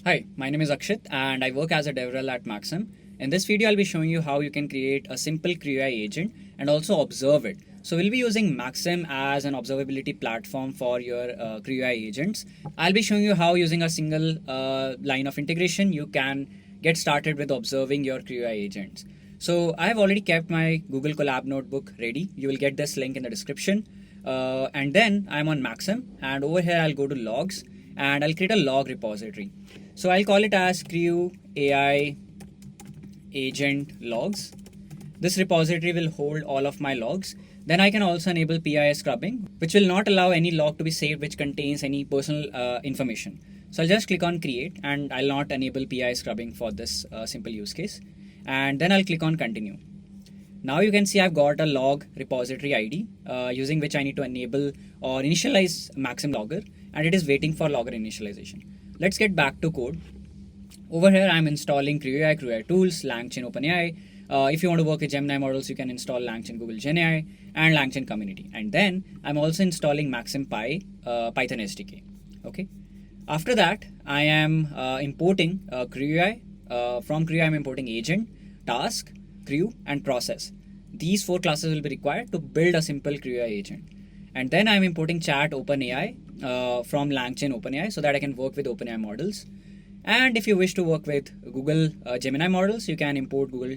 Hi, my name is Akshit and I work as a DevRel at Maxim. In this video, I'll be showing you how you can create a simple CrewAI agent and also observe it. So we'll be using Maxim as an observability platform for your CrewAI agents. I'll be showing you how using a single line of integration, you can get started with observing your CrewAI agents. So I've already kept my Google Colab notebook ready. You will get this link in the description. And then I'm on Maxim, and over here I'll go to logs and I'll create a log repository. So I'll call it as CrewAI agent logs. This repository will hold all of my logs. Then I can also enable PII scrubbing, which will not allow any log to be saved which contains any personal information. So I'll just click on create and I'll not enable PII scrubbing for this simple use case. And then I'll click on continue. Now you can see I've got a log repository ID using which I need to enable or initialize Maxim logger, and it is waiting for logger initialization. Let's get back to code. Over here I'm installing CrewAI, CrewAI tools, LangChain OpenAI. If you want to work with Gemini models, you can install LangChain Google GenAI and LangChain community. And then I'm also installing Maxim Pi Python SDK. Okay. After that, I am importing CrewAI. From CrewAI, I'm importing agent, task, crew, and process. These four classes will be required to build a simple CrewAI agent. And then I'm importing chat OpenAI from LangChain OpenAI so that I can work with OpenAI models. And if you wish to work with Google Gemini models, you can import Google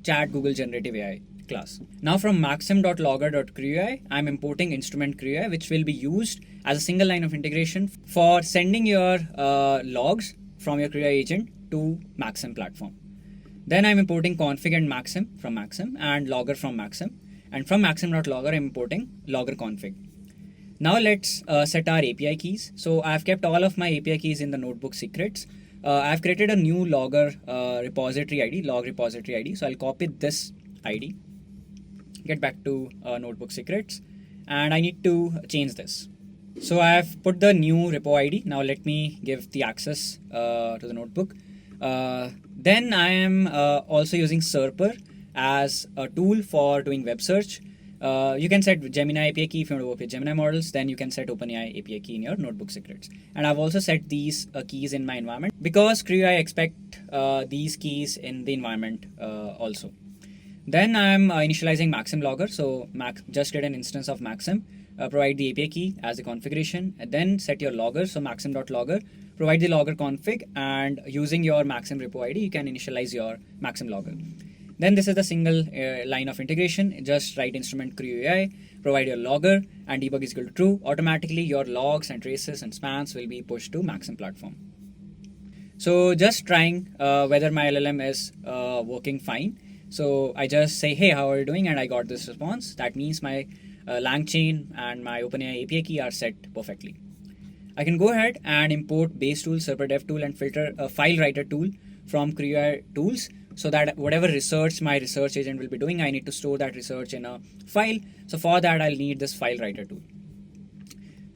Chat Google Generative AI class. Now from maxim.logger.crewai, I'm importing instrument CrewAI, which will be used as a single line of integration for sending your logs from your CrewAI agent to Maxim platform. Then I'm importing config and Maxim from Maxim and logger from Maxim. And from maxim.logger, I'm importing logger config. Now let's set our API keys. So I've kept all of my API keys in the notebook secrets. I've created a new logger repository ID, log repository ID. So I'll copy this ID, get back to notebook secrets, and I need to change this. So I've put the new repo ID. Now let me give the access to the notebook. Then I am also using Serper as a tool for doing web search. You can set Gemini API key if you want to work with Gemini models. Then you can set OpenAI API key in your notebook secrets. And I've also set these keys in my environment because CrewAI expect these keys in the environment also. Then I'm initializing Maxim logger. So just get an instance of Maxim, provide the API key as a configuration, and then set your logger. So maxim.logger, provide the logger config, and using your Maxim repo ID, you can initialize your Maxim logger. Then this is the single line of integration. Just write instrument CrewAI, provide your logger, and debug is equal to true. Automatically, your logs and traces and spans will be pushed to Maxim platform. So just trying whether my LLM is working fine. So I just say, hey, how are you doing? And I got this response. That means my LangChain and my OpenAI API key are set perfectly. I can go ahead and import base tool, Serper dev tool, and filter a file writer tool from CrewAI tools, so that whatever research my research agent will be doing, I need to store that research in a file. So for that, I'll need this file writer tool.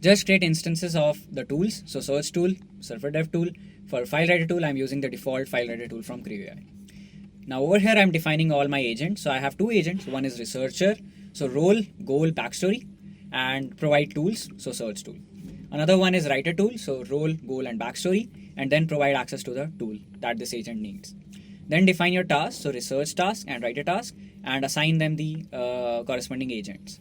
Just create instances of the tools. So search tool, Serper dev tool. For file writer tool, I'm using the default file writer tool from CrewAI. Now over here, I'm defining all my agents. So I have two agents. One is researcher. So role, goal, backstory, and provide tools. So search tool. Another one is writer tool. So role, goal, and backstory, and then provide access to the tool that this agent needs. Then define your tasks, so research task and writer task, and assign them the corresponding agents.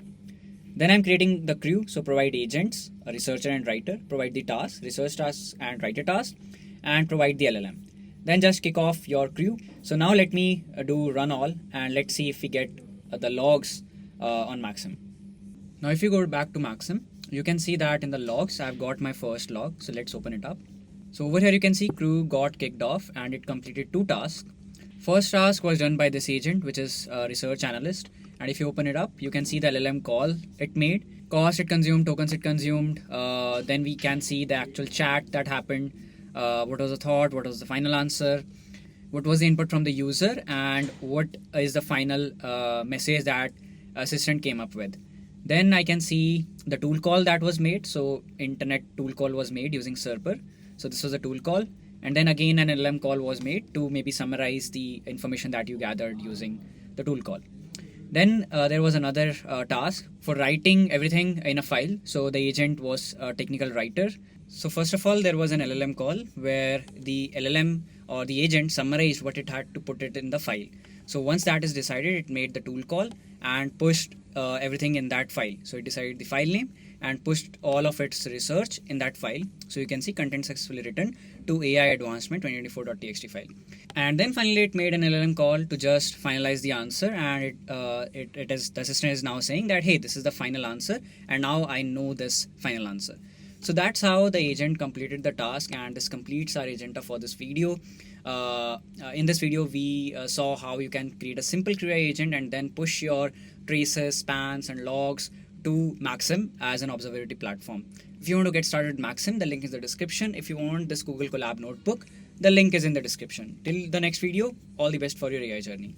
Then I'm creating the crew, so provide agents, a researcher and writer, provide the tasks, research tasks and writer tasks, and provide the LLM. Then just kick off your crew. So now let me do run all, and let's see if we get the logs on Maxim. Now if you go back to Maxim, you can see that in the logs, I've got my first log. So let's open it up. So over here you can see crew got kicked off and it completed 2 tasks. First task was done by this agent, which is a research analyst. And if you open it up, you can see the LLM call it made, cost it consumed, tokens it consumed. Then we can see the actual chat that happened. What was the thought? What was the final answer? What was the input from the user? And what is the final message that assistant came up with? Then I can see the tool call that was made. So internet tool call was made using Serper. So this was a tool call, and then again an LLM call was made to maybe summarize the information that you gathered using the tool call. Then there was another task for writing everything in a file. So the agent was a technical writer. So first of all, there was an LLM call where the LLM or the agent summarized what it had to put it in the file. So once that is decided, it made the tool call and pushed everything in that file. So it decided the file name and pushed all of its research in that file. So you can see content successfully written to AI advancement 2024.txt file. And then finally it made an LLM call to just finalize the answer, and the assistant is now saying that, hey, this is the final answer and now I know this final answer. So that's how the agent completed the task, and this completes our agenda for this video. In this video, we saw how you can create a simple CrewAI agent and then push your traces, spans, and logs to Maxim as an observability platform. If you want to get started with Maxim, the link is in the description. If you want this Google Colab notebook, the link is in the description. Till the next video, all the best for your AI journey.